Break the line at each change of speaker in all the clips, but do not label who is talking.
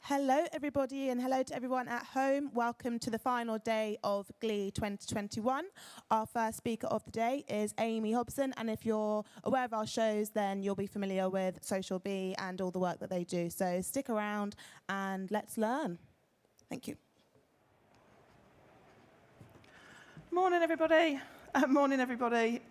Hello, everybody, and hello to everyone at home. Welcome to the final day of Glee 2021. Our first speaker of the day is Amy Hobson, and if you're aware of our shows, then you'll be familiar with Social Bee and all the work that they do. So stick around and let's learn. Thank you.
Morning, everybody. Morning, everybody.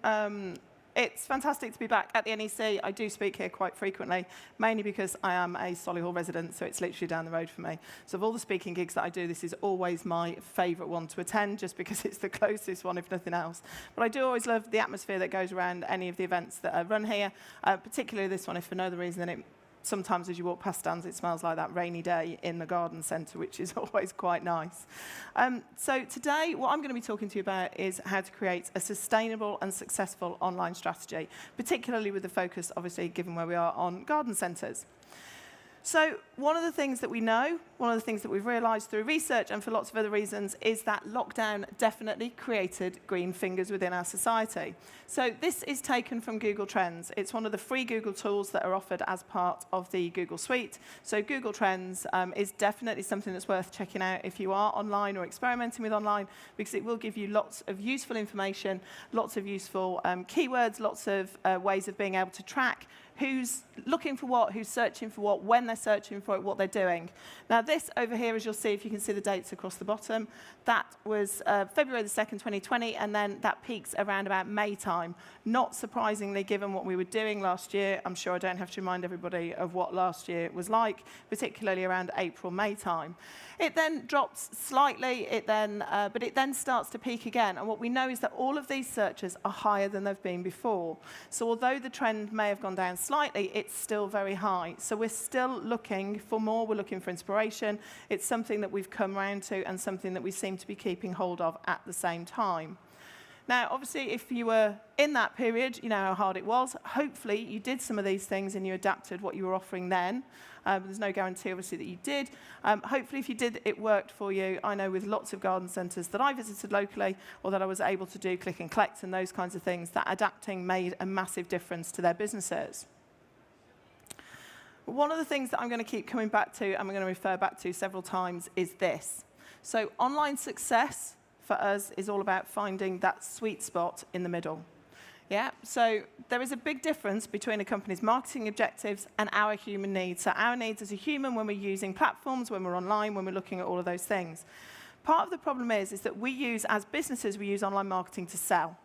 It's fantastic to be back at the NEC. I do speak here quite frequently, mainly because I am a Solihull resident, so it's literally down the road for me. So of all the speaking gigs that I do, this is always my favourite one to attend, just because it's the closest one, if nothing else. But I do always love the atmosphere that goes around any of the events that are run here, particularly this one, if for no other reason than it sometimes as you walk past stands, it smells like that rainy day in the garden centre, which is always quite nice. So today, what I'm going to be talking to you about is how to create a sustainable and successful online strategy, particularly with the focus, obviously, given where we are on garden centres. So one of the things that we know, one of the things that we've realised through research and for lots of other reasons is that lockdown definitely created green fingers within our society. So this is taken from Google Trends. It's one of the free Google tools that are offered as part of the Google Suite. So Google Trends is definitely something that's worth checking out if you are online or experimenting with online, because it will give you lots of useful information, lots of useful keywords, lots of ways of being able to track who's looking for what, who's searching for what, when they're searching for it, what they're doing. Now this over here, as you'll see, if you can see the dates across the bottom, that was February the 2nd, 2020, and then that peaks around about May time. Not surprisingly, given what we were doing last year, I'm sure I don't have to remind everybody of what last year was like, particularly around April, May time. It then drops slightly, but it then starts to peak again. And what we know is that all of these searches are higher than they've been before. So although the trend may have gone down slightly, it's still very high. So we're still looking for more, we're looking for inspiration. It's something that we've come around to and something that we seem to be keeping hold of at the same time. Now, obviously, if you were in that period, you know how hard it was. Hopefully, you did some of these things and you adapted what you were offering then. There's no guarantee, obviously, that you did. Hopefully, if you did, it worked for you. I know with lots of garden centres that I visited locally or that I was able to do click and collect and those kinds of things, that adapting made a massive difference to their businesses. One of the things that I'm going to keep coming back to and I'm going to refer back to several times is this. So online success for us is all about finding that sweet spot in the middle. Yeah, so there is a big difference between a company's marketing objectives and our human needs. So our needs as a human when we're using platforms, when we're online, when we're looking at all of those things. Part of the problem is that we use, as businesses, we use online marketing to sell.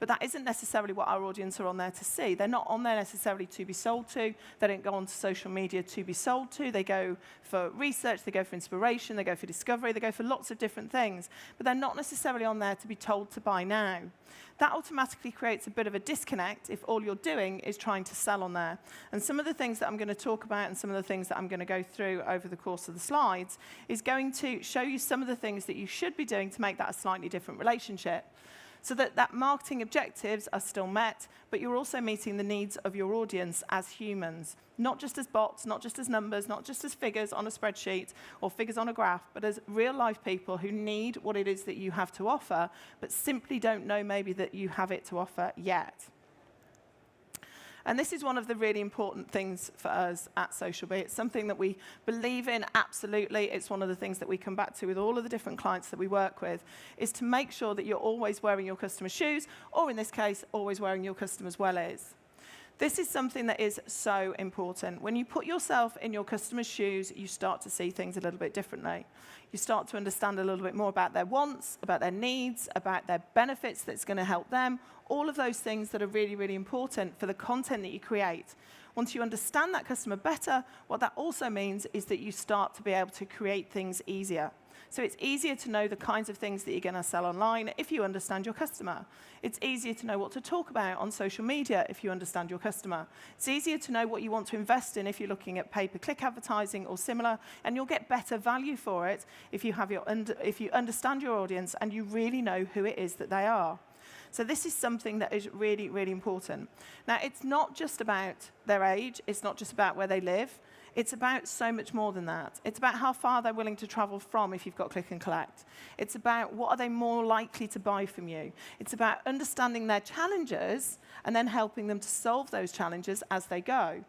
But that isn't necessarily what our audience are on there to see. They're not on there necessarily to be sold to. They don't go onto social media to be sold to. They go for research, they go for inspiration, they go for discovery, they go for lots of different things. But they're not necessarily on there to be told to buy now. That automatically creates a bit of a disconnect if all you're doing is trying to sell on there. And some of the things that I'm going to talk about and some of the things that I'm going to go through over the course of the slides is going to show you some of the things that you should be doing to make that a slightly different relationship. So that marketing objectives are still met, but you're also meeting the needs of your audience as humans, not just as bots, not just as numbers, not just as figures on a spreadsheet or figures on a graph, but as real-life people who need what it is that you have to offer, but simply don't know maybe that you have it to offer yet. And this is one of the really important things for us at Social Bee. It's something that we believe in absolutely. It's one of the things that we come back to with all of the different clients that we work with, is to make sure that you're always wearing your customer's shoes, or in this case, always wearing your customer's wellies. This is something that is so important. When you put yourself in your customer's shoes, you start to see things a little bit differently. You start to understand a little bit more about their wants, about their needs, about their benefits that's going to help them, all of those things that are really, really important for the content that you create. Once you understand that customer better, what that also means is that you start to be able to create things easier. So it's easier to know the kinds of things that you're going to sell online if you understand your customer. It's easier to know what to talk about on social media if you understand your customer. It's easier to know what you want to invest in if you're looking at pay-per-click advertising or similar, and you'll get better value for it if you understand your audience and you really know who it is that they are. So this is something that is really, really important. Now, it's not just about their age. It's not just about where they live. It's about so much more than that. It's about how far they're willing to travel from if you've got click and collect. It's about what are they more likely to buy from you. It's about understanding their challenges and then helping them to solve those challenges as they go.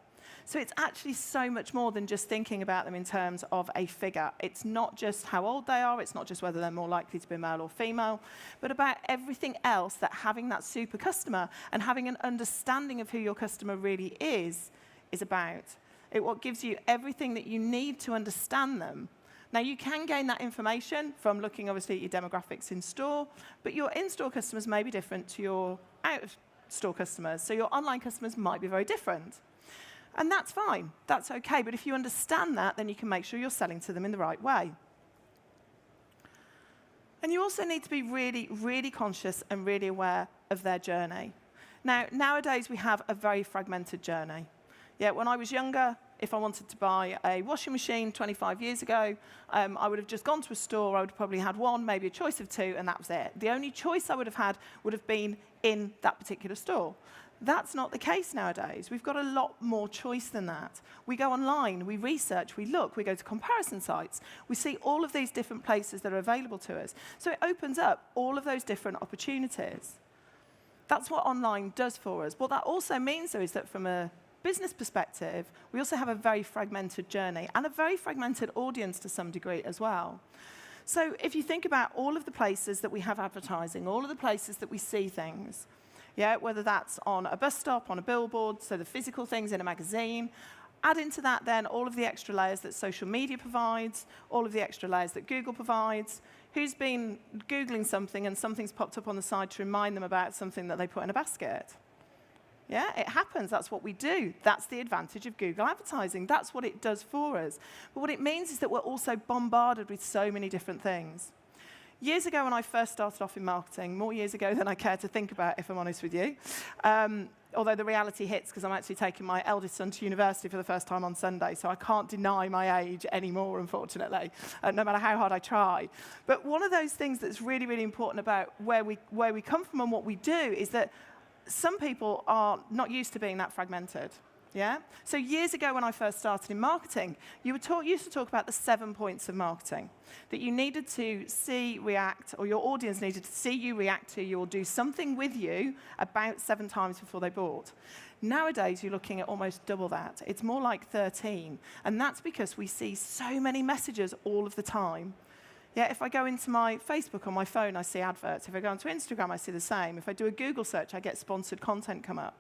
So it's actually so much more than just thinking about them in terms of a figure. It's not just how old they are, it's not just whether they're more likely to be male or female, but about everything else that having that super customer and having an understanding of who your customer really is about. It what gives you everything that you need to understand them. Now, you can gain that information from looking, obviously, at your demographics in store, but your in-store customers may be different to your out-of-store customers, so your online customers might be very different. And that's fine, that's okay, but if you understand that, then you can make sure you're selling to them in the right way. And you also need to be really, really conscious and really aware of their journey. Now, nowadays, we have a very fragmented journey. Yeah, when I was younger, if I wanted to buy a washing machine 25 years ago, I would have just gone to a store, I would have probably had one, maybe a choice of two, and that was it. The only choice I would have had would have been in that particular store. That's not the case nowadays. We've got a lot more choice than that. We go online, we research, we look, we go to comparison sites. We see all of these different places that are available to us. So it opens up all of those different opportunities. That's what online does for us. What that also means, though, is that from a business perspective, we also have a very fragmented journey and a very fragmented audience to some degree as well. So if you think about all of the places that we have advertising, all of the places that we see things, yeah, whether that's on a bus stop, on a billboard, so the physical things in a magazine, add into that then all of the extra layers that social media provides, all of the extra layers that Google provides. Who's been Googling something and something's popped up on the side to remind them about something that they put in a basket? Yeah, it happens. That's what we do. That's the advantage of Google advertising. That's what it does for us. But what it means is that we're also bombarded with so many different things. Years ago, when I first started off in marketing, more years ago than I care to think about, if I'm honest with you, although the reality hits because I'm actually taking my eldest son to university for the first time on Sunday, so I can't deny my age anymore, unfortunately, no matter how hard I try. But one of those things that's really, really important about where we come from and what we do is that some people are not used to being that fragmented. Yeah? So years ago when I first started in marketing, used to talk about the 7 points of marketing, that you needed to see, react, or your audience needed to see you, react to you, or do something with you about 7 times before they bought. Nowadays, you're looking at almost double that. It's more like 13. And that's because we see so many messages all of the time. Yeah, if I go into my Facebook on my phone, I see adverts. If I go onto Instagram, I see the same. If I do a Google search, I get sponsored content come up.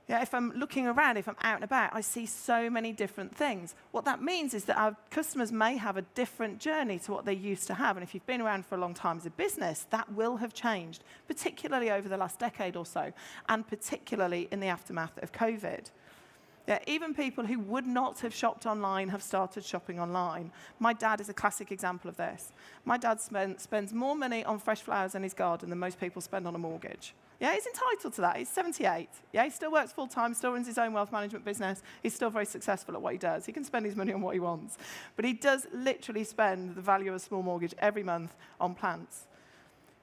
Yeah, if I'm looking around, if I'm out and about, I see so many different things. What that means is that our customers may have a different journey to what they used to have. And if you've been around for a long time as a business, that will have changed, particularly over the last decade or so, and particularly in the aftermath of COVID. Yeah, even people who would not have shopped online have started shopping online. My dad is a classic example of this. My dad spends more money on fresh flowers in his garden than most people spend on a mortgage. Yeah, he's entitled to that. He's 78. Yeah, he still works full-time, still runs his own wealth management business. He's still very successful at what he does. He can spend his money on what he wants. But he does literally spend the value of a small mortgage every month on plants.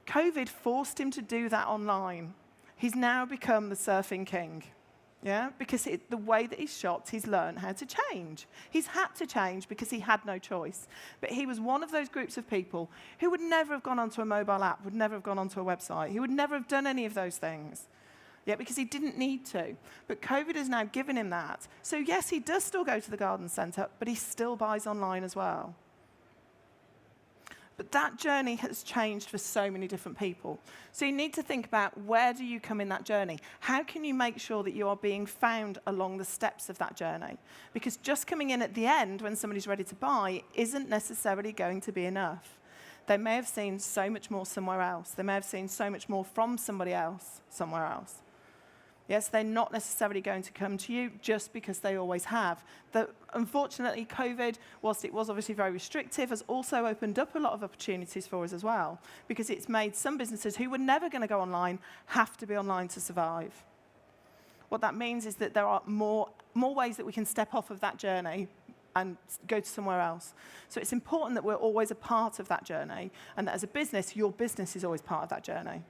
COVID forced him to do that online. He's now become the surfing king. Yeah, because the way that he's shopped, he's learned how to change. He's had to change because he had no choice. But he was one of those groups of people who would never have gone onto a mobile app, would never have gone onto a website. He would never have done any of those things. Yeah, because he didn't need to. But COVID has now given him that. So yes, he does still go to the garden centre, but he still buys online as well. But that journey has changed for so many different people. So you need to think about, where do you come in that journey? How can you make sure that you are being found along the steps of that journey? Because just coming in at the end when somebody's ready to buy isn't necessarily going to be enough. They may have seen so much more somewhere else. They may have seen so much more from somebody else somewhere else. Yes, they're not necessarily going to come to you just because they always have. Unfortunately, COVID, whilst it was obviously very restrictive, has also opened up a lot of opportunities for us as well, because it's made some businesses who were never going to go online have to be online to survive. What that means is that there are more ways that we can step off of that journey and go to somewhere else. So it's important that we're always a part of that journey, and that as a business, your business is always part of that journey.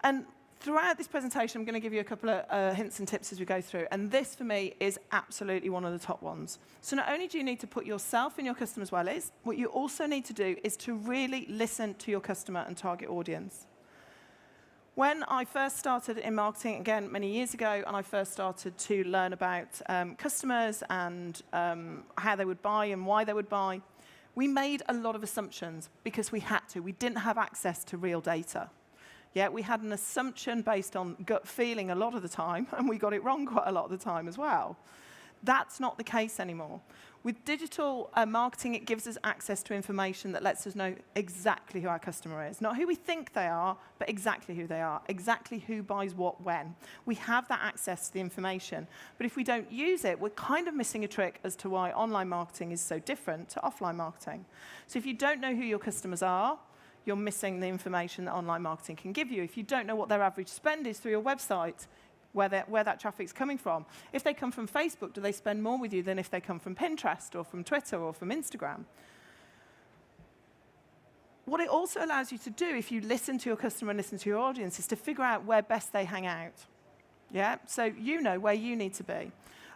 And throughout this presentation, I'm going to give you a couple of hints and tips as we go through. And this, for me, is absolutely one of the top ones. So not only do you need to put yourself in your customer's wellies, what you also need to do is to really listen to your customer and target audience. When I first started in marketing, again, many years ago, and I first started to learn about customers and how they would buy and why they would buy, we made a lot of assumptions because we had to. We didn't have access to real data. Yeah, we had an assumption based on gut feeling a lot of the time, and we got it wrong quite a lot of the time as well. That's not the case anymore. With digital marketing, it gives us access to information that lets us know exactly who our customer is. Not who we think they are, but exactly who they are, exactly who buys what when. We have that access to the information. But if we don't use it, we're kind of missing a trick as to why online marketing is so different to offline marketing. So if you don't know who your customers are, you're missing the information that online marketing can give you. If you don't know what their average spend is through your website, where that traffic's coming from. If they come from Facebook, do they spend more with you than if they come from Pinterest or from Twitter or from Instagram? What it also allows you to do, if you listen to your customer and listen to your audience, is to figure out where best they hang out. Yeah? So you know where you need to be.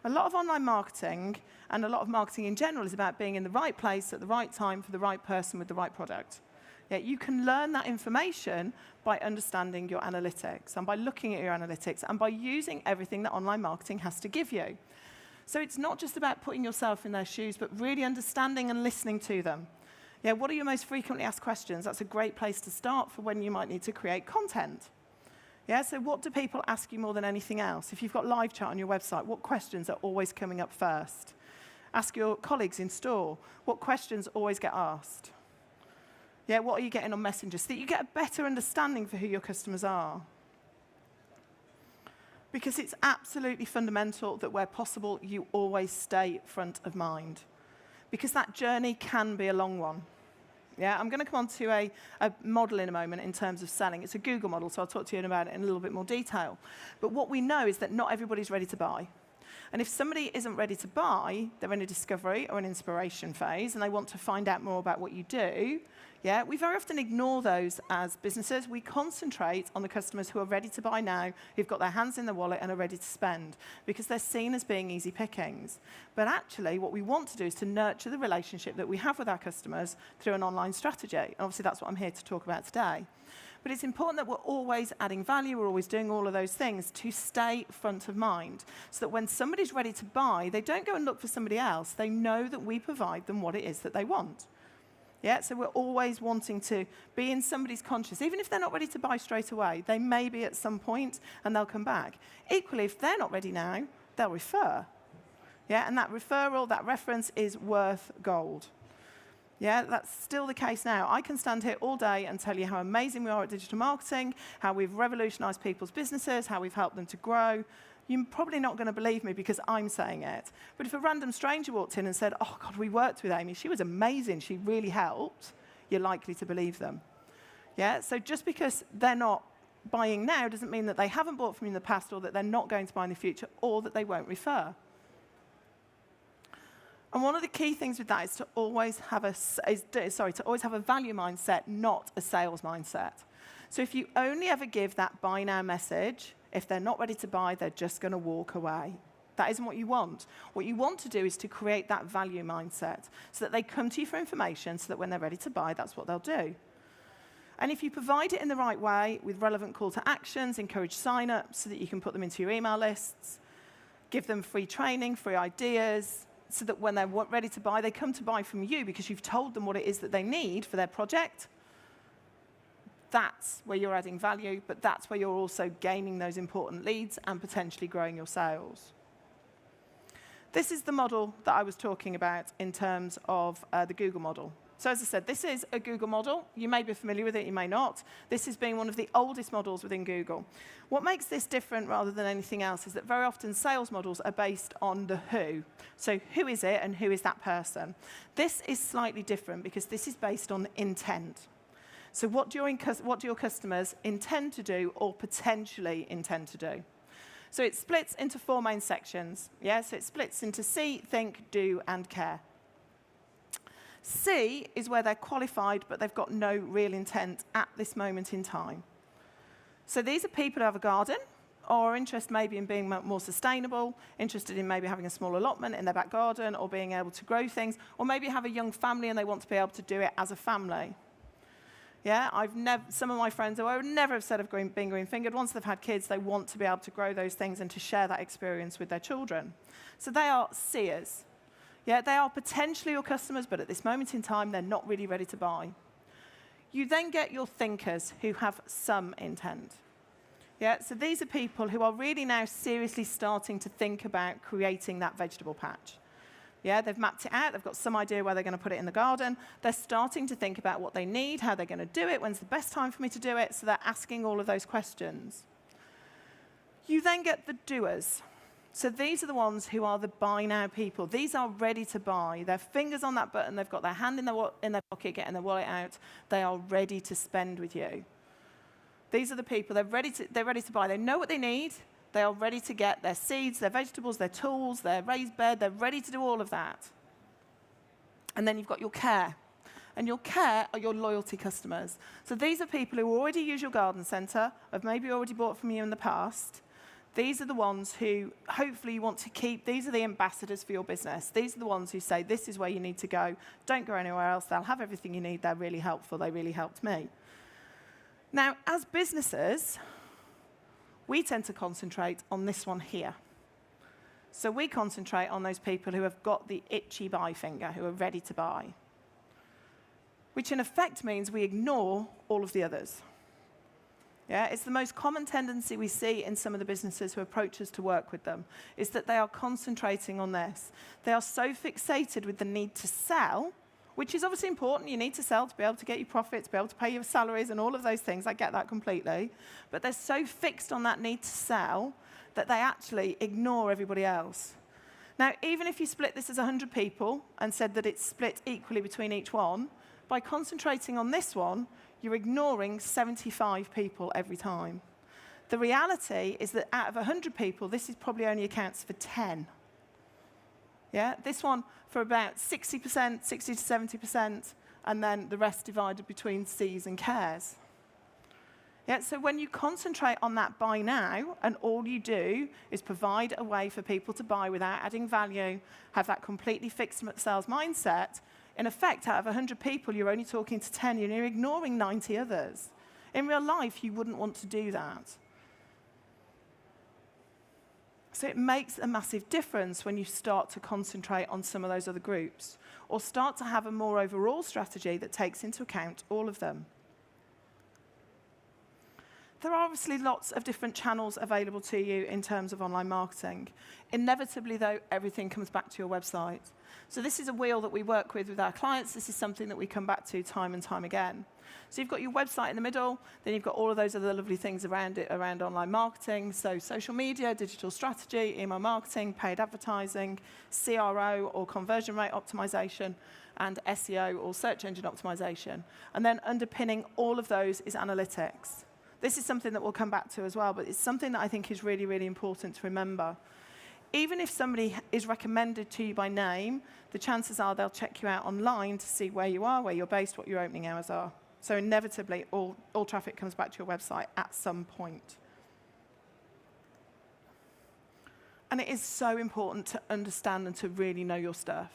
A lot of online marketing and a lot of marketing in general is about being in the right place at the right time for the right person with the right product. Yeah, you can learn that information by understanding your analytics and by looking at your analytics and by using everything that online marketing has to give you. So it's not just about putting yourself in their shoes, but really understanding and listening to them. Yeah, what are your most frequently asked questions? That's a great place to start for when you might need to create content. Yeah, so what do people ask you more than anything else? If you've got live chat on your website, what questions are always coming up first? Ask your colleagues in store, what questions always get asked? Yeah, what are you getting on Messenger? So that you get a better understanding for who your customers are. Because it's absolutely fundamental that where possible, you always stay front of mind. Because that journey can be a long one. Yeah, I'm going to come on to a model in a moment in terms of selling. It's a Google model, so I'll talk to you about it in a little bit more detail. But what we know is that not everybody's ready to buy. And if somebody isn't ready to buy, they're in a discovery or an inspiration phase, and they want to find out more about what you do, yeah, we very often ignore those as businesses. We concentrate on the customers who are ready to buy now, who've got their hands in the wallet and are ready to spend, because they're seen as being easy pickings. But actually, what we want to do is to nurture the relationship that we have with our customers through an online strategy. And obviously, that's what I'm here to talk about today. But it's important that we're always adding value, we're always doing all of those things to stay front of mind, so that when somebody's ready to buy, they don't go and look for somebody else. They know that we provide them what it is that they want. Yeah, so we're always wanting to be in somebody's conscious. Even if they're not ready to buy straight away, they may be at some point and they'll come back. Equally, if they're not ready now, they'll refer. Yeah, and that referral, that reference is worth gold. Yeah, that's still the case now. I can stand here all day and tell you how amazing we are at digital marketing, how we've revolutionized people's businesses, how we've helped them to grow. You're probably not going to believe me because I'm saying it. But if a random stranger walked in and said, oh, God, we worked with Amy, she was amazing, she really helped, you're likely to believe them. Yeah, so just because they're not buying now doesn't mean that they haven't bought from you in the past or that they're not going to buy in the future or that they won't refer. And one of the key things with that is to always have a value mindset, not a sales mindset. So if you only ever give that buy now message, if they're not ready to buy, they're just going to walk away. That isn't what you want. What you want to do is to create that value mindset so that they come to you for information so that when they're ready to buy, that's what they'll do. And if you provide it in the right way with relevant call to actions, encourage sign-ups so that you can put them into your email lists, give them free training, free ideas, so that when they're ready to buy, they come to buy from you because you've told them what it is that they need for their project. That's where you're adding value, but that's where you're also gaining those important leads and potentially growing your sales. This is the model that I was talking about in terms of the Google model. So as I said, this is a Google model. You may be familiar with it, you may not. This has been one of the oldest models within Google. What makes this different rather than anything else is that very often sales models are based on the who. So who is it and who is that person? This is slightly different because this is based on intent. So what do your customers intend to do or potentially intend to do? So it splits into 4 main sections. Yeah? So it splits into see, think, do, and care. C is where they're qualified, but they've got no real intent at this moment in time. So these are people who have a garden, or are interested maybe in being more sustainable, interested in maybe having a small allotment in their back garden, or being able to grow things, or maybe have a young family and they want to be able to do it as a family. Yeah, some of my friends who I would never have said of being green-fingered, once they've had kids, they want to be able to grow those things and to share that experience with their children. So they are seers. Yeah, they are potentially your customers, but at this moment in time, they're not really ready to buy. You then get your thinkers who have some intent. Yeah, so these are people who are really now seriously starting to think about creating that vegetable patch. Yeah, they've mapped it out, they've got some idea where they're going to put it in the garden. They're starting to think about what they need, how they're going to do it, when's the best time for me to do it, so they're asking all of those questions. You then get the doers. So these are the ones who are the buy now people. These are ready to buy. Their fingers on that button, they've got their hand in their pocket, getting their wallet out. They are ready to spend with you. These are the people, they're ready to buy. They know what they need. They are ready to get their seeds, their vegetables, their tools, their raised bed. They're ready to do all of that. And then you've got your care. And your care are your loyalty customers. So these are people who already use your garden centre, have maybe already bought from you in the past. These are the ones who hopefully you want to keep. These are the ambassadors for your business. These are the ones who say, this is where you need to go. Don't go anywhere else. They'll have everything you need. They're really helpful. They really helped me. Now, as businesses, we tend to concentrate on this one here. So we concentrate on those people who have got the itchy buy finger, who are ready to buy, which in effect means we ignore all of the others. Yeah, it's the most common tendency we see in some of the businesses who approach us to work with them, is that they are concentrating on this. They are so fixated with the need to sell, which is obviously important. You need to sell to be able to get your profits, to be able to pay your salaries and all of those things. I get that completely. But they're so fixed on that need to sell that they actually ignore everybody else. Now, even if you split this as 100 people and said that it's split equally between each one, by concentrating on this one, you're ignoring 75 people every time. The reality is that out of 100 people, this is probably only accounts for 10. Yeah, this one for about 60%, 60 to 70%, and then the rest divided between C's and cares. Yeah, so when you concentrate on that buy now, and all you do is provide a way for people to buy without adding value, have that completely fixed sales mindset, in effect, out of 100 people, you're only talking to 10, and you're ignoring 90 others. In real life, you wouldn't want to do that. So it makes a massive difference when you start to concentrate on some of those other groups, or start to have a more overall strategy that takes into account all of them. There are obviously lots of different channels available to you in terms of online marketing. Inevitably, though, everything comes back to your website. So this is a wheel that we work with our clients. This is something that we come back to time and time again. So you've got your website in the middle, then you've got all of those other lovely things around it, around online marketing. So social media, digital strategy, email marketing, paid advertising, CRO or conversion rate optimization, and SEO or search engine optimization. And then underpinning all of those is analytics. This is something that we'll come back to as well, but it's something that I think is really, really important to remember. Even if somebody is recommended to you by name, the chances are they'll check you out online to see where you are, where you're based, what your opening hours are. So inevitably, all traffic comes back to your website at some point. And it is so important to understand and to really know your stuff.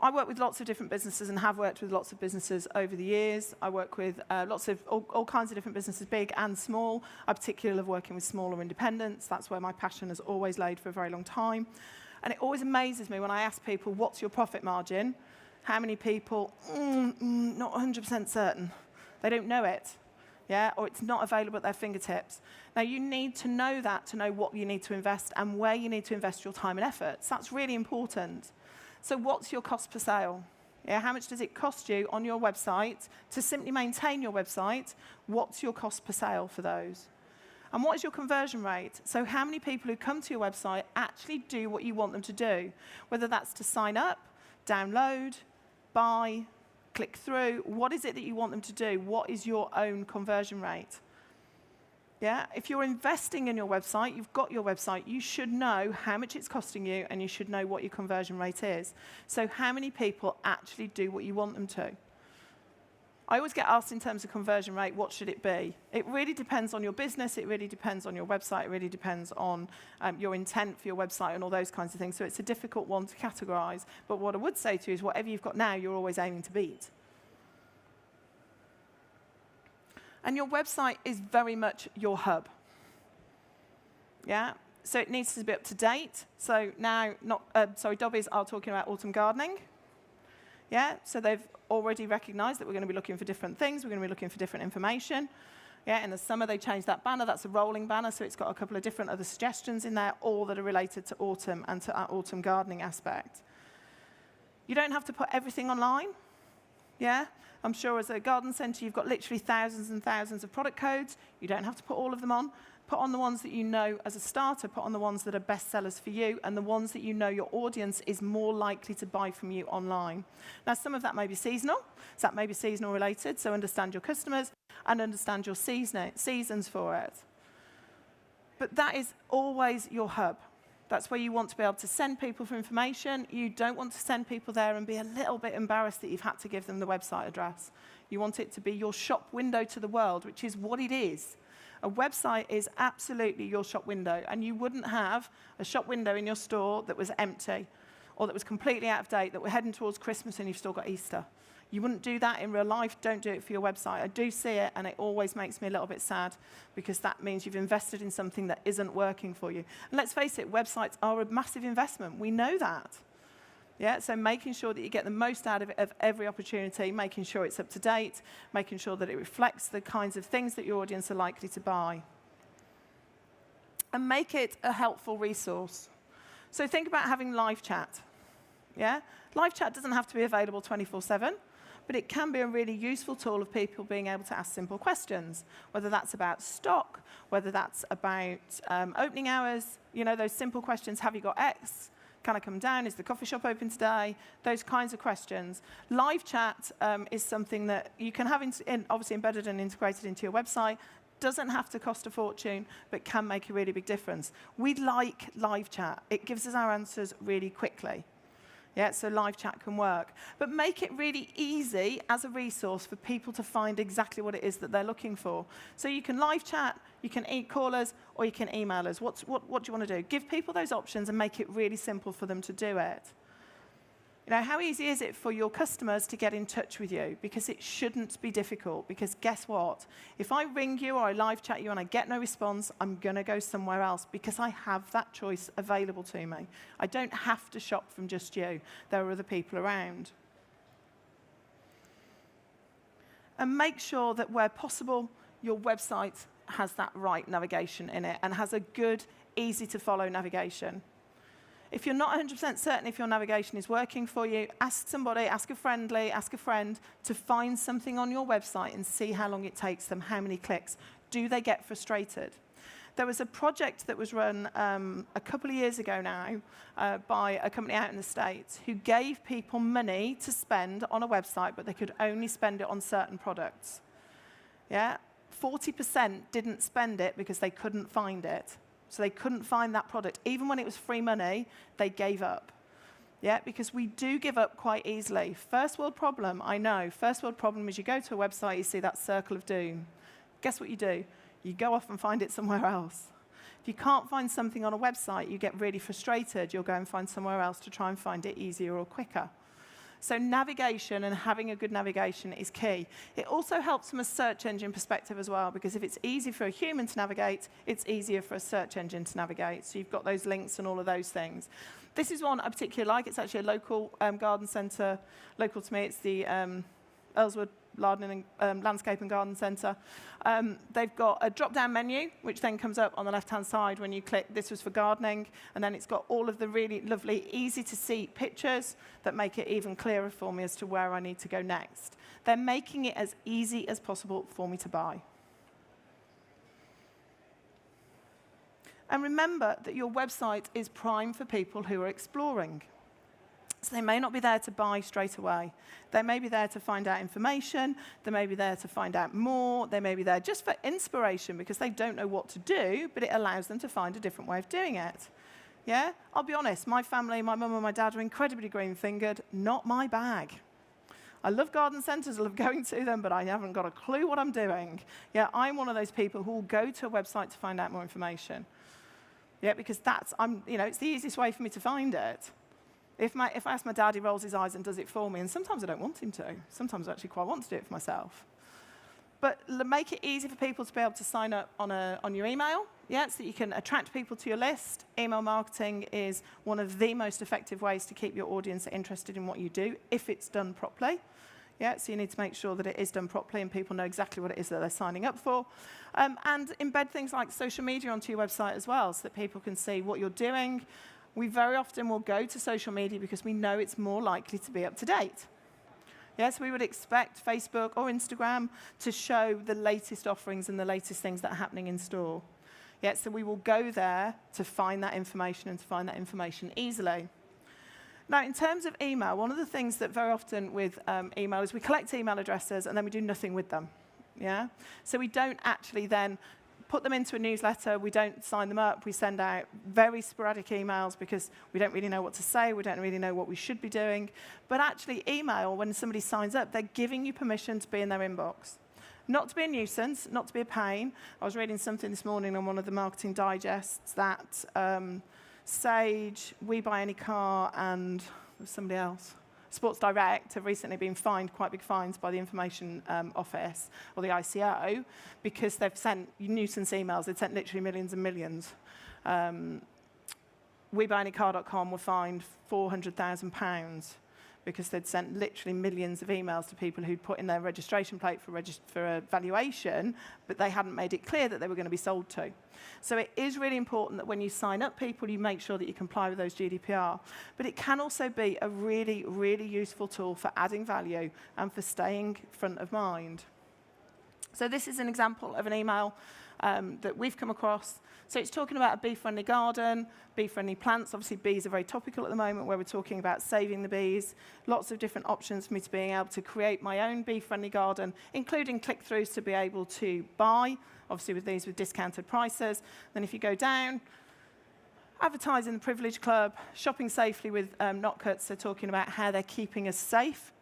I work with lots of different businesses and have worked with lots of businesses over the years. I work with all kinds of different businesses, big and small. I particularly love working with smaller independents. That's where my passion has always laid for a very long time. And it always amazes me when I ask people, what's your profit margin? How many people, not 100% certain. They don't know it, yeah, or it's not available at their fingertips. Now, you need to know that to know what you need to invest and where you need to invest your time and efforts. That's really important. So what's your cost per sale? Yeah, how much does it cost you on your website to simply maintain your website? What's your cost per sale for those? And what is your conversion rate? So how many people who come to your website actually do what you want them to do? Whether that's to sign up, download, buy, click through. What is it that you want them to do? What is your own conversion rate? Yeah, if you're investing in your website, you've got your website, you should know how much it's costing you and you should know what your conversion rate is. So how many people actually do what you want them to? I always get asked in terms of conversion rate, what should it be? It really depends on your business, it really depends on your website, it really depends on your intent for your website and all those kinds of things. So it's a difficult one to categorize. But what I would say to you is whatever you've got now, you're always aiming to beat. And your website is very much your hub. Yeah? So it needs to be up to date. So now, Dobbies are talking about autumn gardening. Yeah? So they've already recognized that we're going to be looking for different things. We're going to be looking for different information. Yeah, in the summer, they changed that banner. That's a rolling banner, so it's got a couple of different other suggestions in there, all that are related to autumn and to our autumn gardening aspect. You don't have to put everything online. Yeah? I'm sure as a garden centre, you've got literally thousands and thousands of product codes. You don't have to put all of them on. Put on the ones that you know as a starter. Put on the ones that are best sellers for you and the ones that you know your audience is more likely to buy from you online. Now, some of that may be seasonal. So that may be seasonal related, so understand your customers and understand your seasons for it. But that is always your hub. That's where you want to be able to send people for information. You don't want to send people there and be a little bit embarrassed that you've had to give them the website address. You want it to be your shop window to the world, which is what it is. A website is absolutely your shop window, and you wouldn't have a shop window in your store that was empty or that was completely out of date, that we're heading towards Christmas and you've still got Easter. You wouldn't do that in real life. Don't do it for your website. I do see it, and it always makes me a little bit sad because that means you've invested in something that isn't working for you. And let's face it, websites are a massive investment. We know that. Yeah, so making sure that you get the most out of it, of every opportunity, making sure it's up to date, making sure that it reflects the kinds of things that your audience are likely to buy. And make it a helpful resource. So think about having live chat. Yeah? Live chat doesn't have to be available 24/7. But it can be a really useful tool of people being able to ask simple questions, whether that's about stock, whether that's about opening hours, you know, those simple questions, have you got X? Can I come down? Is the coffee shop open today? Those kinds of questions. Live chat is something that you can have obviously embedded and integrated into your website. Doesn't have to cost a fortune, but can make a really big difference. We like live chat. It gives us our answers really quickly. Yeah, so live chat can work. But make it really easy as a resource for people to find exactly what it is that they're looking for. So you can live chat, you can call us, or you can email us. What do you want to do? Give people those options and make it really simple for them to do it. You know, how easy is it for your customers to get in touch with you? Because it shouldn't be difficult. Because guess what? If I ring you or I live chat you and I get no response, I'm going to go somewhere else because I have that choice available to me. I don't have to shop from just you. There are other people around. And make sure that where possible, your website has that right navigation in it and has a good, easy-to-follow navigation. If you're not 100% certain if your navigation is working for you, ask somebody, ask a friend to find something on your website and see how long it takes them, how many clicks. Do they get frustrated? There was a project that was run a couple of years ago now by a company out in the States who gave people money to spend on a website, but they could only spend it on certain products. Yeah? 40% didn't spend it because they couldn't find it. So they couldn't find that product. Even when it was free money, they gave up. Yeah, because we do give up quite easily. First world problem, I know. First world problem is you go to a website, you see that circle of doom. Guess what you do? You go off and find it somewhere else. If you can't find something on a website, you get really frustrated. You'll go and find somewhere else to try and find it easier or quicker. So navigation and having a good navigation is key. It also helps from a search engine perspective as well, because if it's easy for a human to navigate, it's easier for a search engine to navigate. So you've got those links and all of those things. This is one I particularly like. It's actually a local garden centre. Local to me, it's the Earlswood Landscape and Garden Centre. They've got a drop-down menu, which then comes up on the left-hand side when you click this was for gardening, and then it's got all of the really lovely, easy-to-see pictures that make it even clearer for me as to where I need to go next. They're making it as easy as possible for me to buy. And remember that your website is prime for people who are exploring. So they may not be there to buy straight away. They may be there to find out information. They may be there to find out more. They may be there just for inspiration because they don't know what to do, but it allows them to find a different way of doing it. Yeah? I'll be honest, my family, my mum and my dad are incredibly green-fingered. Not my bag. I love garden centres, I love going to them, but I haven't got a clue what I'm doing. Yeah, I'm one of those people who will go to a website to find out more information. Yeah, because it's the easiest way for me to find it. If I ask my dad, he rolls his eyes and does it for me, and sometimes I don't want him to. Sometimes I actually quite want to do it for myself. But make it easy for people to be able to sign up on your email, so that you can attract people to your list. Email marketing is one of the most effective ways to keep your audience interested in what you do, if it's done properly. So you need to make sure that it is done properly and people know exactly what it is that they're signing up for. And embed things like social media onto your website as well, so that people can see what you're doing. We very often will go to social media because we know it's more likely to be up to date. Yes, we would expect Facebook or Instagram to show the latest offerings and the latest things that are happening in store. So we will go there to find that information and to find that information easily. Now, in terms of email, one of the things that very often with email is we collect email addresses and then we do nothing with them. So we don't actually then put them into a newsletter. We don't sign them up. We send out very sporadic emails because we don't really know what to say. We don't really know what we should be doing. But actually, email, when somebody signs up, they're giving you permission to be in their inbox. Not to be a nuisance, not to be a pain. I was reading something this morning on one of the marketing digests that Sage, We Buy Any Car, and somebody else, Sports Direct, have recently been fined quite big fines by the Information Office, or the ICO, because they've sent nuisance emails. They've sent literally millions and millions. WeBuyAnyCar.com were fined £400,000 because they'd sent literally millions of emails to people who'd put in their registration plate for a valuation, but they hadn't made it clear that they were going to be sold to. So it is really important that when you sign up people, you make sure that you comply with those GDPR. But it can also be a really, really useful tool for adding value and for staying front of mind. So this is an example of an email that we've come across. So it's talking about a bee-friendly garden, bee-friendly plants. Obviously, bees are very topical at the moment, where we're talking about saving the bees. Lots of different options for me to being able to create my own bee-friendly garden, including click-throughs to be able to buy, obviously with these with discounted prices. Then if you go down, advertising the Privilege Club, shopping safely with Notcuts, so talking about how they're keeping us safe.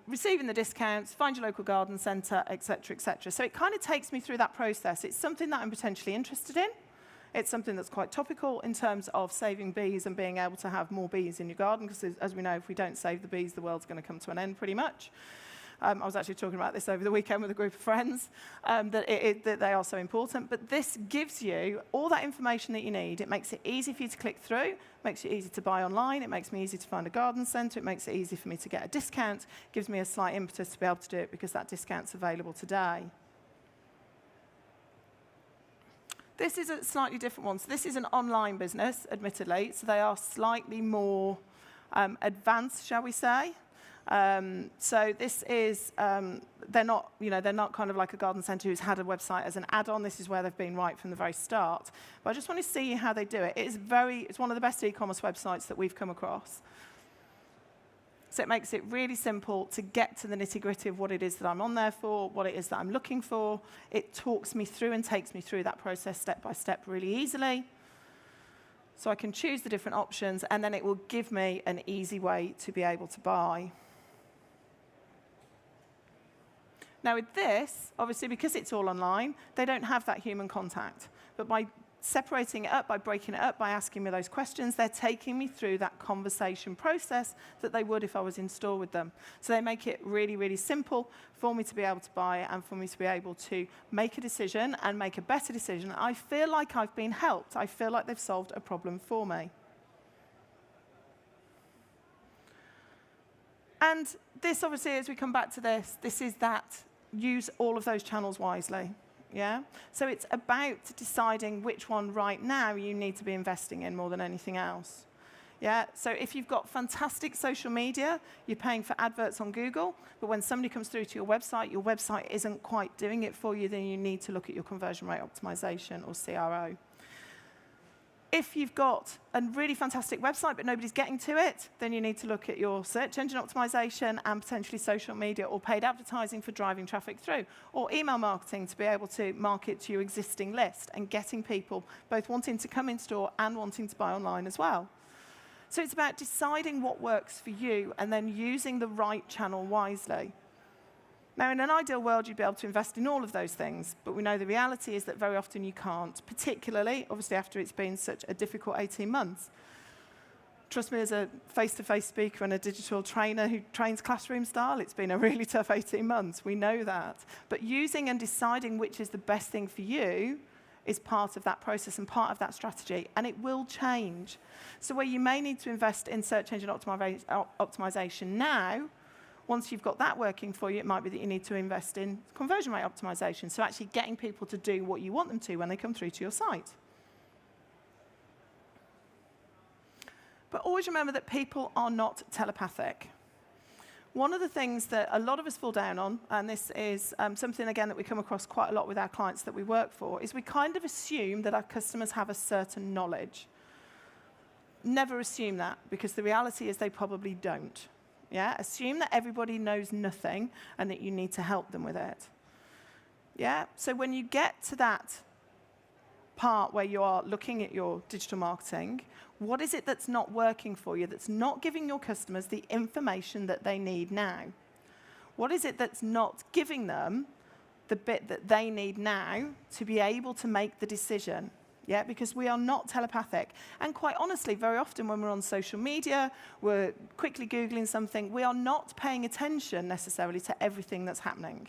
Receiving the discounts, find your local garden centre, etc., etc. So it kind of takes me through that process. It's something that I'm potentially interested in. It's something that's quite topical in terms of saving bees and being able to have more bees in your garden, because as we know, if we don't save the bees, the world's going to come to an end pretty much. I was actually talking about this over the weekend with a group of friends, that they are so important. But this gives you all that information that you need. It makes it easy for you to click through, makes it easy to buy online, it makes me easy to find a garden centre, it makes it easy for me to get a discount, gives me a slight impetus to be able to do it because that discount's available today. This is a slightly different one. So this is an online business, admittedly, so they are slightly more advanced, shall we say. So this is, they're not kind of like a garden centre who's had a website as an add-on. This is where they've been right from the very start. But I just want to see how they do it. It's one of the best e-commerce websites that we've come across. So it makes it really simple to get to the nitty-gritty of what it is that I'm on there for, what it is that I'm looking for. It talks me through and takes me through that process step by step really easily. So I can choose the different options, and then it will give me an easy way to be able to buy. Now with this, obviously because it's all online, they don't have that human contact. But by separating it up, by breaking it up, by asking me those questions, they're taking me through that conversation process that they would if I was in store with them. So they make it really, really simple for me to be able to buy it and for me to be able to make a decision and make a better decision. I feel like I've been helped. I feel like they've solved a problem for me. And this, obviously, as we come back to this is that use all of those channels wisely. So it's about deciding which one right now you need to be investing in more than anything else. So if you've got fantastic social media, you're paying for adverts on Google, but when somebody comes through to your website isn't quite doing it for you, then you need to look at your conversion rate optimization, or CRO. If you've got a really fantastic website but nobody's getting to it, then you need to look at your search engine optimization and potentially social media or paid advertising for driving traffic through, or email marketing to be able to market to your existing list and getting people both wanting to come in store and wanting to buy online as well. So it's about deciding what works for you and then using the right channel wisely. Now, in an ideal world, you'd be able to invest in all of those things, but we know the reality is that very often you can't, particularly, obviously, after it's been such a difficult 18 months. Trust me, as a face-to-face speaker and a digital trainer who trains classroom style, it's been a really tough 18 months. We know that. But using and deciding which is the best thing for you is part of that process and part of that strategy, and it will change. So where you may need to invest in search engine optimization now, once you've got that working for you, it might be that you need to invest in conversion rate optimization, so actually getting people to do what you want them to when they come through to your site. But always remember that people are not telepathic. One of the things that a lot of us fall down on, and this is something, again, that we come across quite a lot with our clients that we work for, is we kind of assume that our customers have a certain knowledge. Never assume that, because the reality is they probably don't. Yeah? Assume that everybody knows nothing and that you need to help them with it. Yeah? So when you get to that part where you are looking at your digital marketing, what is it that's not working for you, that's not giving your customers the information that they need now? What is it that's not giving them the bit that they need now to be able to make the decision? Yeah, because we are not telepathic. And quite honestly, very often when we're on social media, we're quickly Googling something, we are not paying attention necessarily to everything that's happening.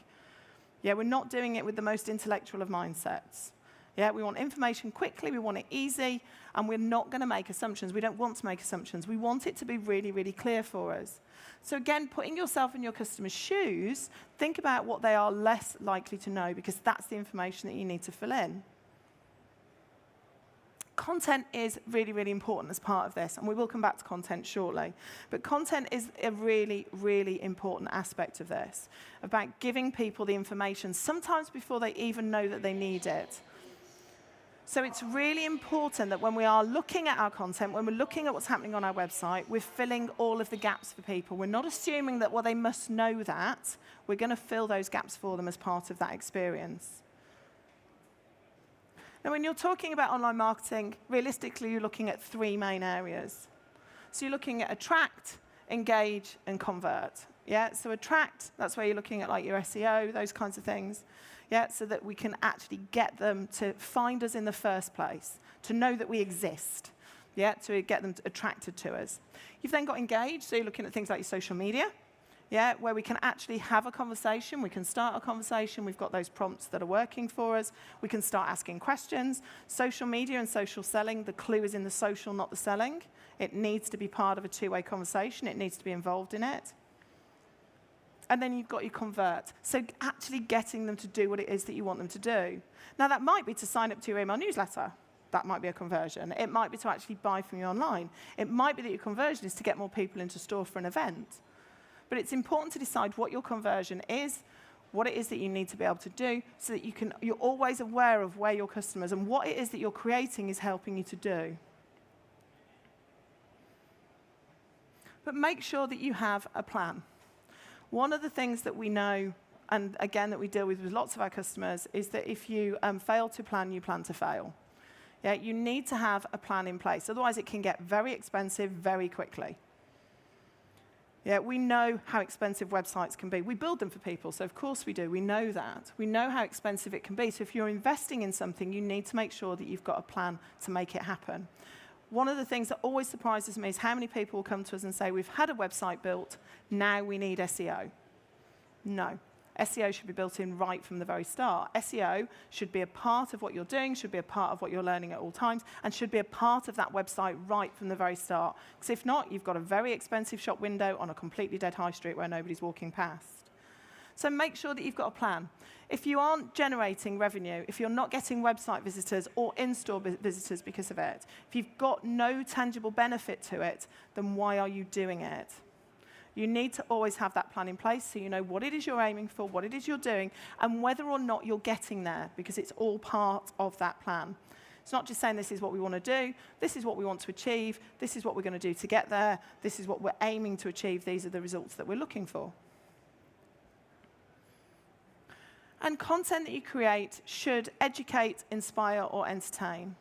Yeah, we're not doing it with the most intellectual of mindsets. Yeah, we want information quickly, we want it easy, and we're not going to make assumptions. We don't want to make assumptions. We want it to be really, really clear for us. So again, putting yourself in your customer's shoes, think about what they are less likely to know, because that's the information that you need to fill in. Content is really, really important as part of this, and we will come back to content shortly. But content is a really, really important aspect of this, about giving people the information, sometimes before they even know that they need it. So it's really important that when we are looking at our content, when we're looking at what's happening on our website, we're filling all of the gaps for people. We're not assuming that, well, they must know that. We're going to fill those gaps for them as part of that experience. Now, when you're talking about online marketing, realistically, you're looking at three main areas. So you're looking at attract, engage, and convert. Yeah, so attract, that's where you're looking at like your SEO, those kinds of things. Yeah, so that we can actually get them to find us in the first place, to know that we exist, yeah, to get them attracted to us. You've then got engage, so you're looking at things like your social media, yeah, where we can actually have a conversation, we can start a conversation, we've got those prompts that are working for us, we can start asking questions. Social media and social selling, the clue is in the social, not the selling. It needs to be part of a two-way conversation, it needs to be involved in it. And then you've got your convert. So actually getting them to do what it is that you want them to do. Now, that might be to sign up to your email newsletter. That might be a conversion. It might be to actually buy from you online. It might be that your conversion is to get more people into store for an event. But it's important to decide what your conversion is, what it is that you need to be able to do, so that you're always aware of where your customers and what it is that you're creating is helping you to do. But make sure that you have a plan. One of the things that we know, and again that we deal with lots of our customers, is that if you fail to plan, you plan to fail. Yeah, you need to have a plan in place, otherwise it can get very expensive very quickly. Yeah, we know how expensive websites can be. We build them for people, so of course we do. We know that. We know how expensive it can be. So if you're investing in something, you need to make sure that you've got a plan to make it happen. One of the things that always surprises me is how many people will come to us and say, we've had a website built, now we need SEO. No. SEO should be built in right from the very start. SEO should be a part of what you're doing, should be a part of what you're learning at all times, and should be a part of that website right from the very start. Because if not, you've got a very expensive shop window on a completely dead high street where nobody's walking past. So make sure that you've got a plan. If you aren't generating revenue, if you're not getting website visitors or in-store visitors because of it, if you've got no tangible benefit to it, then why are you doing it? You need to always have that plan in place so you know what it is you're aiming for, what it is you're doing, and whether or not you're getting there, because it's all part of that plan. It's not just saying this is what we want to do, this is what we want to achieve, this is what we're going to do to get there, this is what we're aiming to achieve, these are the results that we're looking for. And content that you create should educate, inspire, or entertain.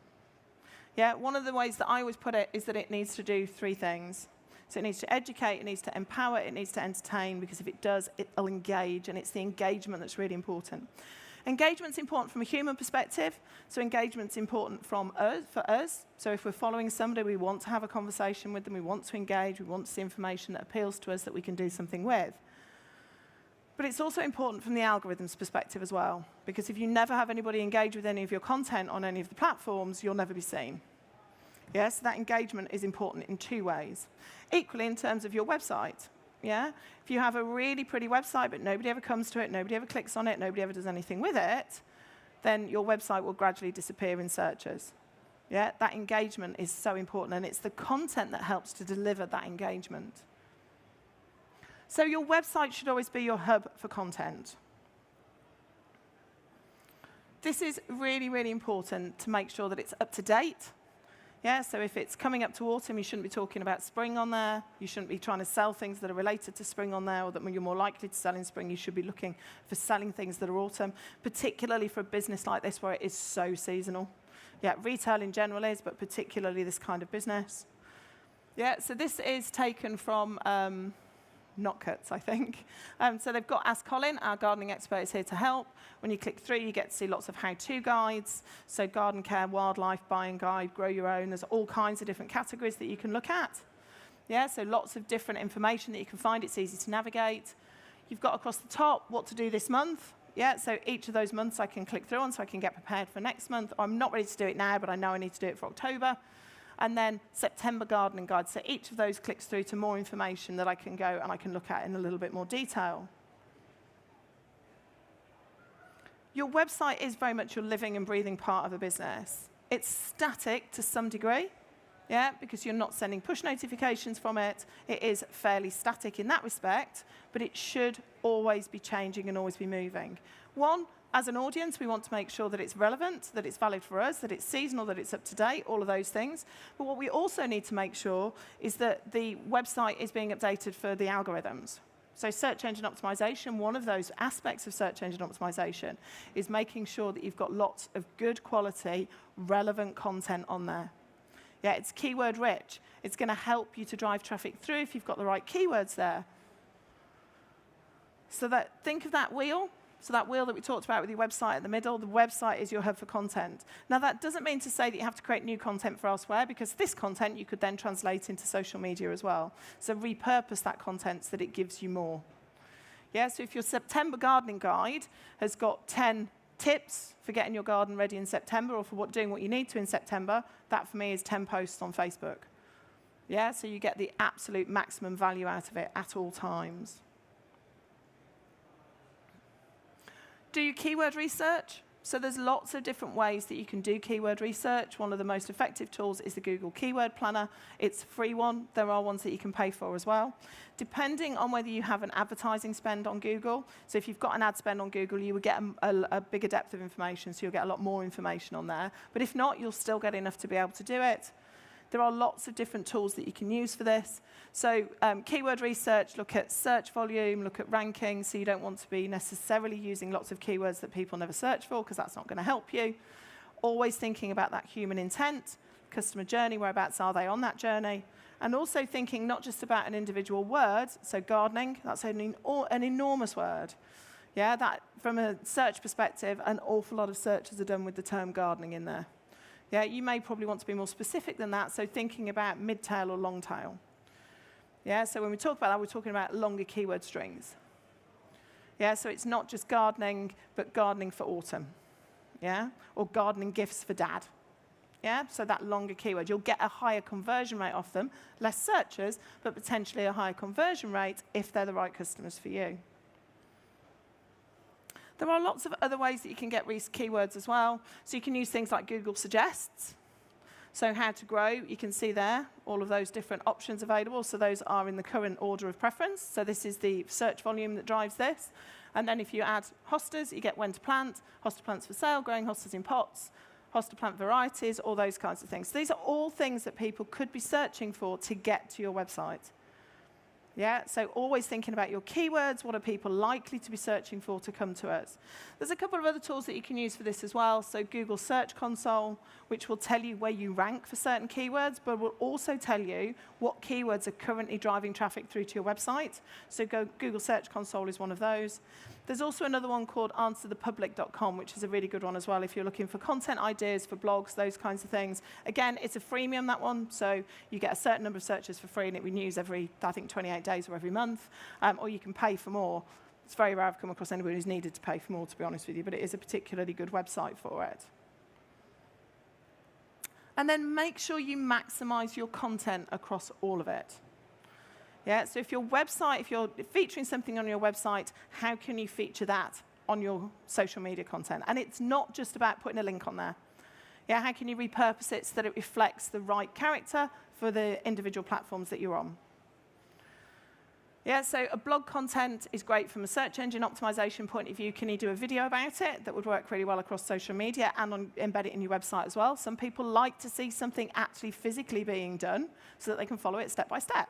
Yeah, one of the ways that I always put it is that it needs to do three things. So it needs to educate, it needs to empower, it needs to entertain, because if it does, it'll engage, and it's the engagement that's really important. Engagement's important from a human perspective, so engagement's important for us. So if we're following somebody, we want to have a conversation with them, we want to engage, we want to see information that appeals to us that we can do something with. But it's also important from the algorithm's perspective as well, because if you never have anybody engage with any of your content on any of the platforms, you'll never be seen. Yes, that engagement is important in two ways. Equally, in terms of your website. Yeah? If you have a really pretty website, but nobody ever comes to it, nobody ever clicks on it, nobody ever does anything with it, then your website will gradually disappear in searches. Yeah? That engagement is so important, and it's the content that helps to deliver that engagement. So your website should always be your hub for content. This is really, really important to make sure that it's up to date. Yeah, so if it's coming up to autumn, you shouldn't be talking about spring on there. You shouldn't be trying to sell things that are related to spring on there, or that when you're more likely to sell in spring, you should be looking for selling things that are autumn, particularly for a business like this where it is so seasonal. Yeah, retail in general is, but particularly this kind of business. Yeah, so this is taken from Not Cuts, I think. So they've got Ask Colin, our gardening expert, is here to help. When you click through, you get to see lots of how-to guides. So garden care, wildlife, buying guide, grow your own. There's all kinds of different categories that you can look at. Yeah, so lots of different information that you can find. It's easy to navigate. You've got across the top what to do this month. Yeah, so each of those months I can click through on so I can get prepared for next month. I'm not ready to do it now, but I know I need to do it for October. And then September gardening guide. So each of those clicks through to more information that I can go and I can look at in a little bit more detail. Your website is very much your living and breathing part of a business. It's static to some degree, yeah, because you're not sending push notifications from it. It is fairly static in that respect, but it should always be changing and always be moving. One, as an audience, we want to make sure that it's relevant, that it's valid for us, that it's seasonal, that it's up to date, all of those things. But what we also need to make sure is that the website is being updated for the algorithms. So search engine optimization, one of those aspects of search engine optimization is making sure that you've got lots of good quality, relevant content on there. Yeah, it's keyword rich. It's going to help you to drive traffic through if you've got the right keywords there. So think of that wheel. So that wheel that we talked about with your website in the middle, the website is your hub for content. Now, that doesn't mean to say that you have to create new content for elsewhere, because this content you could then translate into social media as well. So repurpose that content so that it gives you more. Yeah, so if your September gardening guide has got 10 tips for getting your garden ready in September, or for doing what you need to in September, that for me is 10 posts on Facebook. Yeah, so you get the absolute maximum value out of it at all times. Do your keyword research. So there's lots of different ways that you can do keyword research. One of the most effective tools is the Google Keyword Planner. It's a free one. There are ones that you can pay for as well. Depending on whether you have an advertising spend on Google, so if you've got an ad spend on Google, you will get a bigger depth of information, so you'll get a lot more information on there. But if not, you'll still get enough to be able to do it. There are lots of different tools that you can use for this. So keyword research, look at search volume, look at ranking, so you don't want to be necessarily using lots of keywords that people never search for, because that's not going to help you. Always thinking about that human intent, customer journey, whereabouts are they on that journey, and also thinking not just about an individual word, so gardening, that's an enormous word. Yeah, that from a search perspective, an awful lot of searches are done with the term gardening in there. Yeah, you may probably want to be more specific than that, so thinking about mid-tail or long-tail. Yeah, so when we talk about that, we're talking about longer keyword strings. Yeah, so it's not just gardening, but gardening for autumn. Yeah, or gardening gifts for dad. Yeah, so that longer keyword. You'll get a higher conversion rate off them, less searches, but potentially a higher conversion rate if they're the right customers for you. There are lots of other ways that you can get keywords as well. So you can use things like Google Suggests. So how to grow, you can see there all of those different options available. So those are in the current order of preference. So this is the search volume that drives this. And then if you add hostas, you get when to plant, hosta plants for sale, growing hostas in pots, hosta plant varieties, all those kinds of things. So these are all things that people could be searching for to get to your website. Yeah, so always thinking about your keywords, what are people likely to be searching for to come to us. There's a couple of other tools that you can use for this as well. So Google Search Console, which will tell you where you rank for certain keywords, but will also tell you what keywords are currently driving traffic through to your website. So Google Search Console is one of those. There's also another one called answerthepublic.com, which is a really good one as well if you're looking for content ideas for blogs, those kinds of things. Again, it's a freemium, that one, so you get a certain number of searches for free, and it renews every, I think, 28 days or every month, or you can pay for more. It's very rare I've come across anybody who's needed to pay for more, to be honest with you, but it is a particularly good website for it. And then make sure you maximize your content across all of it. Yeah, so if your website, if you're featuring something on your website, how can you feature that on your social media content? And it's not just about putting a link on there. Yeah, how can you repurpose it so that it reflects the right character for the individual platforms that you're on? Yeah, so a blog content is great from a search engine optimization point of view. Can you do a video about it? That would work really well across social media and embed it in your website as well. Some people like to see something actually physically being done so that they can follow it step by step.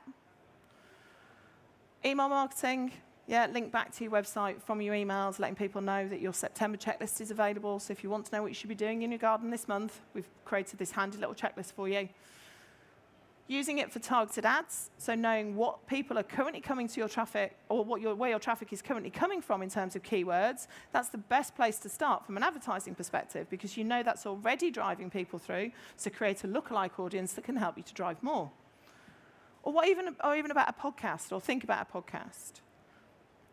Email marketing, yeah, link back to your website from your emails, letting people know that your September checklist is available. So if you want to know what you should be doing in your garden this month, we've created this handy little checklist for you. Using it for targeted ads, so knowing what people are currently coming to your traffic, or where your traffic is currently coming from in terms of keywords, that's the best place to start from an advertising perspective, because you know that's already driving people through, so create a lookalike audience that can help you to drive more. Or even about a podcast, or think about a podcast.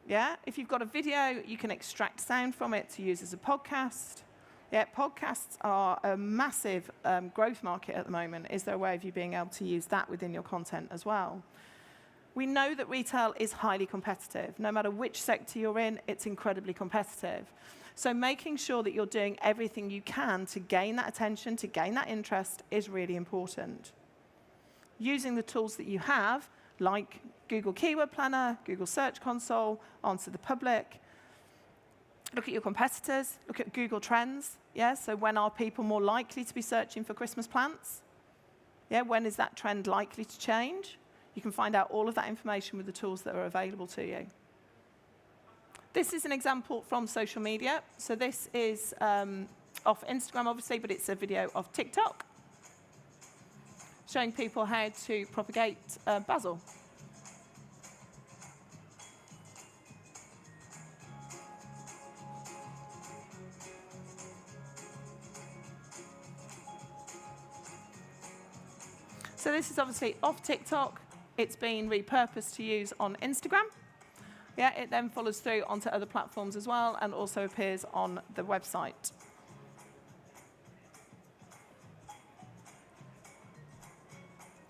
Yeah, if you've got a video, you can extract sound from it to use as a podcast. Yeah, podcasts are a massive growth market at the moment. Is there a way of you being able to use that within your content as well? We know that retail is highly competitive. No matter which sector you're in, it's incredibly competitive. So making sure that you're doing everything you can to gain that attention, to gain that interest, is really important. Using the tools that you have, like Google Keyword Planner, Google Search Console, Answer the Public. Look at your competitors, look at Google Trends. Yeah, so when are people more likely to be searching for Christmas plants? Yeah, when is that trend likely to change? You can find out all of that information with the tools that are available to you. This is an example from social media. So this is off Instagram, obviously, but it's a video of TikTok, showing people how to propagate basil. So this is obviously off TikTok. It's been repurposed to use on Instagram. Yeah, it then follows through onto other platforms as well, and also appears on the website.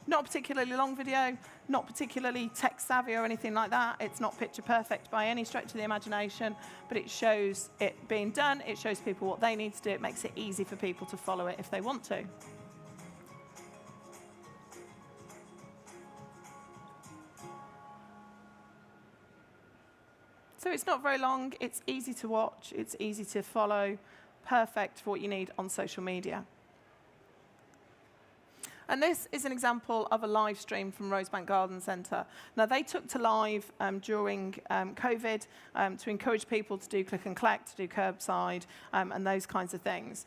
Not a particularly long video, not particularly tech savvy or anything like that. It's not picture perfect by any stretch of the imagination, but it shows it being done. It shows people what they need to do. It makes it easy for people to follow it if they want to. So it's not very long. It's easy to watch. It's easy to follow. Perfect for what you need on social media. And this is an example of a live stream from Rosebank Garden Centre. Now, they took to live during COVID to encourage people to do click and collect, to do curbside, and those kinds of things.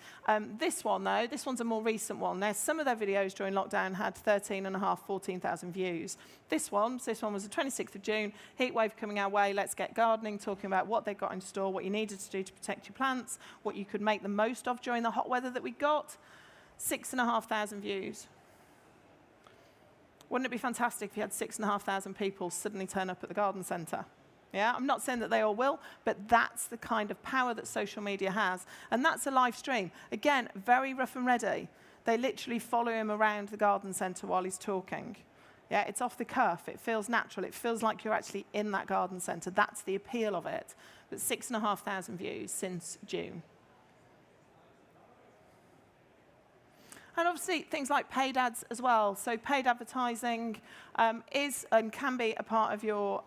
This one, though, this one's a more recent one. Now, some of their videos during lockdown had 13,500, 14,000 views. This one was the 26th of June, heat wave coming our way, let's get gardening, talking about what they've got in store, what you needed to do to protect your plants, what you could make the most of during the hot weather that we got. 6,500 views. Wouldn't it be fantastic if you had 6,500 people suddenly turn up at the garden centre? Yeah, I'm not saying that they all will, but that's the kind of power that social media has. And that's a live stream. Again, very rough and ready. They literally follow him around the garden centre while he's talking. Yeah, it's off the cuff. It feels natural. It feels like you're actually in that garden centre. That's the appeal of it. But 6,500 views since June. And obviously, things like paid ads as well. So paid advertising is and can be a part of your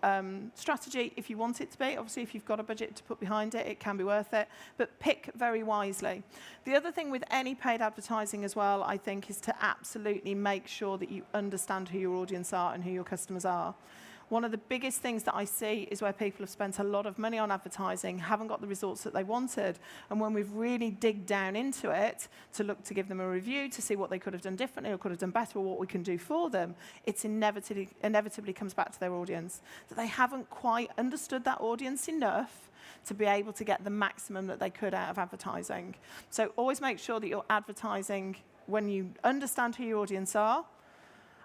strategy if you want it to be. Obviously, if you've got a budget to put behind it, it can be worth it. But pick very wisely. The other thing with any paid advertising as well, I think, is to absolutely make sure that you understand who your audience are and who your customers are. One of the biggest things that I see is where people have spent a lot of money on advertising, haven't got the results that they wanted, and when we've really dig down into it to look to give them a review, to see what they could have done differently or could have done better or what we can do for them, it's inevitably comes back to their audience, that they haven't quite understood that audience enough to be able to get the maximum that they could out of advertising. So always make sure that you're advertising when you understand who your audience are,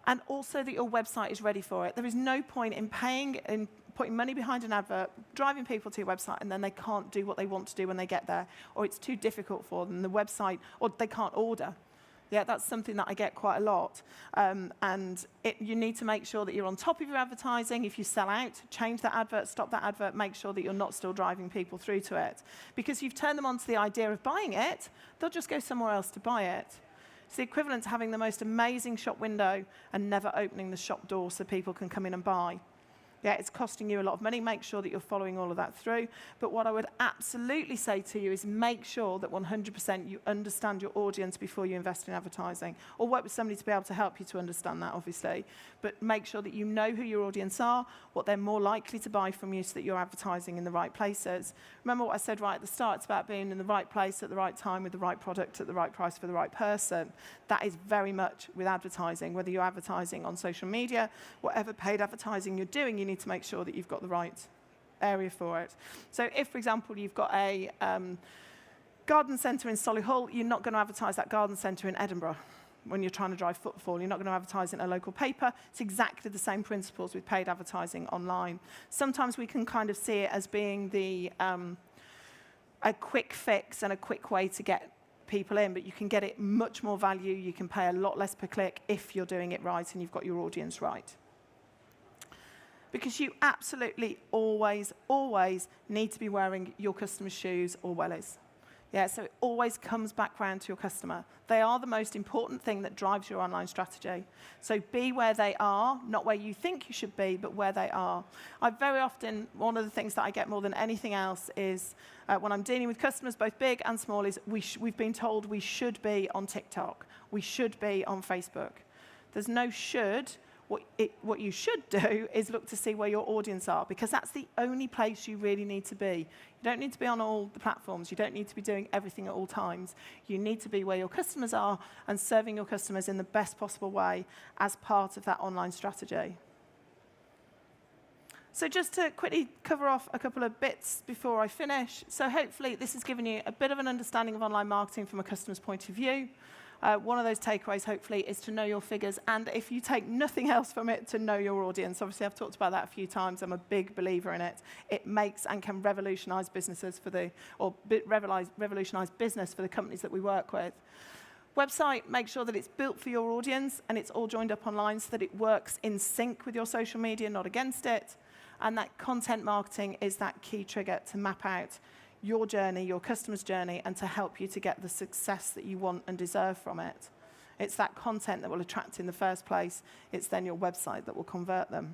and also that your website is ready for it. There is no point in paying and putting money behind an advert, driving people to your website, and then they can't do what they want to do when they get there, or it's too difficult for them, the website, or they can't order. Yeah, that's something that I get quite a lot. You need to make sure that you're on top of your advertising. If you sell out, change that advert, stop that advert, make sure that you're not still driving people through to it. Because you've turned them on to the idea of buying it, they'll just go somewhere else to buy it. It's the equivalent to having the most amazing shop window and never opening the shop door so people can come in and buy. Yeah, it's costing you a lot of money. Make sure that you're following all of that through. But what I would absolutely say to you is make sure that 100% you understand your audience before you invest in advertising. Or work with somebody to be able to help you to understand that, obviously. But make sure that you know who your audience are, what they're more likely to buy from you so that you're advertising in the right places. Remember what I said right at the start? It's about being in the right place at the right time with the right product at the right price for the right person. That is very much with advertising. Whether you're advertising on social media, whatever paid advertising you're doing, you need to make sure that you've got the right area for it. So if, for example, you've got a garden centre in Solihull, you're not going to advertise that garden centre in Edinburgh when you're trying to drive footfall. You're not going to advertise in a local paper. It's exactly the same principles with paid advertising online. Sometimes we can kind of see it as being a quick fix and a quick way to get people in, but you can get it much more value. You can pay a lot less per click if you're doing it right and you've got your audience right. Because you absolutely always, always need to be wearing your customer's shoes or wellies. Yeah, so it always comes back round to your customer. They are the most important thing that drives your online strategy. So be where they are, not where you think you should be, but where they are. I very often, one of the things that I get more than anything else is when I'm dealing with customers, both big and small, is we've been told we should be on TikTok. We should be on Facebook. There's no should. What you should do is look to see where your audience are, because that's the only place you really need to be. You don't need to be on all the platforms. You don't need to be doing everything at all times. You need to be where your customers are and serving your customers in the best possible way as part of that online strategy. So just to quickly cover off a couple of bits before I finish. So hopefully this has given you a bit of an understanding of online marketing from a customer's point of view. One of those takeaways, hopefully, is to know your figures, and if you take nothing else from it, to know your audience. Obviously, I've talked about that a few times. I'm a big believer in it. It makes and can revolutionize businesses revolutionize business for the companies that we work with. Website, make sure that it's built for your audience and it's all joined up online so that it works in sync with your social media, not against it. And that content marketing is that key trigger to map out your journey, your customer's journey, and to help you to get the success that you want and deserve from it. It's that content that will attract in the first place. It's then your website that will convert them.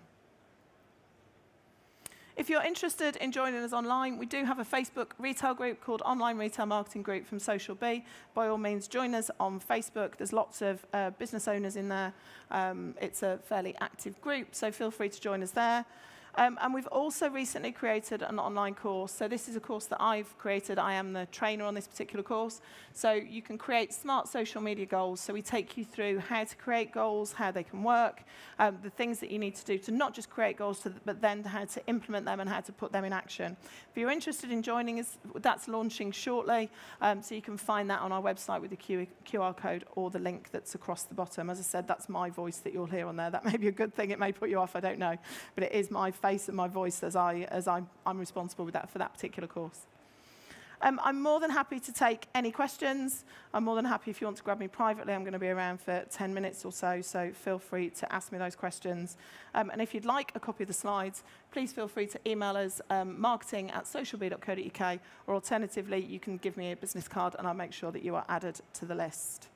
If you're interested in joining us online, we do have a Facebook retail group called Online Retail Marketing Group from Social B. By all means, join us on Facebook. There's lots of business owners in there. It's a fairly active group, so feel free to join us there. And we've also recently created an online course. So this is a course that I've created. I am the trainer on this particular course. So you can create smart social media goals. So we take you through how to create goals, how they can work, the things that you need to do to not just create goals, but then how to implement them and how to put them in action. If you're interested in joining us, that's launching shortly. So you can find that on our website with the QR code or the link that's across the bottom. As I said, that's my voice that you'll hear on there. That may be a good thing. It may put you off. I don't know. But it is my face and my voice as I'm responsible with that for that particular course. I'm more than happy to take any questions. I'm more than happy if you want to grab me privately. I'm going to be around for 10 minutes or so feel free to ask me those questions. And if you'd like a copy of the slides, please feel free to email us marketing@socialb.co.uk, or alternatively, you can give me a business card and I'll make sure that you are added to the list.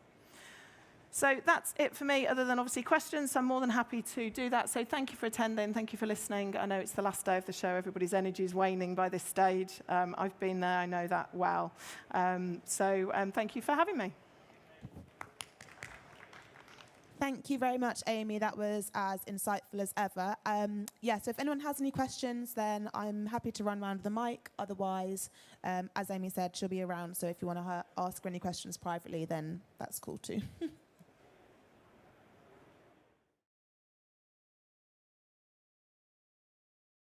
So that's it for me, other than obviously questions. I'm more than happy to do that. So thank you for attending. Thank you for listening. I know it's the last day of the show. Everybody's energy is waning by this stage. I've been there. I know that well. So thank you for having me.
Thank you very much, Amy. That was as insightful as ever. So if anyone has any questions, then I'm happy to run around with the mic. Otherwise, as Amy said, she'll be around. So if you want to ask her any questions privately, then that's cool too.